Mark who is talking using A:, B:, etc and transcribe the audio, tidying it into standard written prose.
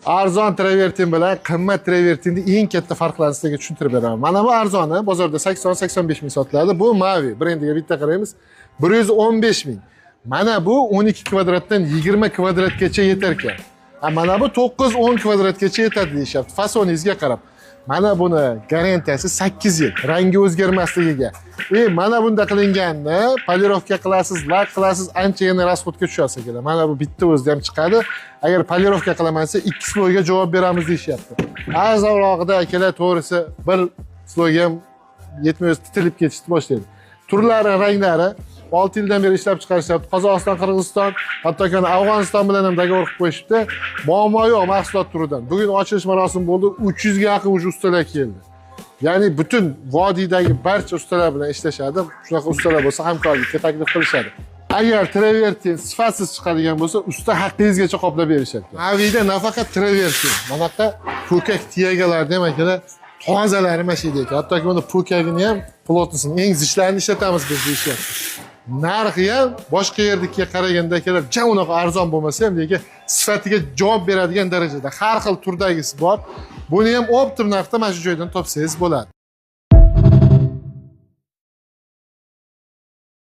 A: Arzon travertin bilan qimmat travertinning eng katta farqlarini sizlarga tushuntirib beraman. Mana bu arzoni bozorda 80-85 ming sotiladi. Bu Mavi brendiga bitta qaraymiz. 115 ming. Mana bu 12 kvadratdan 20 kvadratgacha yetar ekan. Mana bu 9-10 kvadratgacha yetadi deyishyapti. Fasoningizga qarab. Mana buni garantiyasi 8 yil, rangi o'zgarmasligiga. Mana bunda qilinganni polirovka qilasiz, lak qilasiz, anchagina rasxodga tushasiz kelar. Mana bu bitta o'zida ham chiqadi. Agar polirovka qilamansa 2 sloyga javob beramiz deyishyapti. Arzonrog'ida akalar to'g'risi bir sloyga ham yetmay titilib ketishni boshlaydi. Turlari, ranglari 6 yildan beri ishlab chiqarishyapti. Qozog'iston, Qirg'iziston, hattoki Afg'oniston bilan ham dogovor qilib qo'yishibdi. Muammo yo'q mahsulot turidan. Bugun ochilish marosimi bo'ldi. 300 ga yaqin ustalar keldi. Ya'ni butun vodiydagi barcha ustalar bilan ishlashadi. Shunaqa ustalar bo'lsa hamkorlikka taklif qilishadi. Agar travertin sifatsiz chiqadigan bo'lsa, usta haqqingizgacha qoplab berishadi. Mavida nafaqat travertin, manaqa po'kak tiyagalarni ham akalar tozalari mashina ekan. Hattoki buni po'kagini ham plotnisini, eng zichlarini ishlatamiz biz deyishyapti. Narxi ham boshqa yerdagiga qaraganda akalar jam unaqa arzon bo'lmasa ham, lekin sifatiga javob beradigan darajada har xil turdagisi bor. Buni ham optim narxda mana shu joydan topsangiz bo'ladi.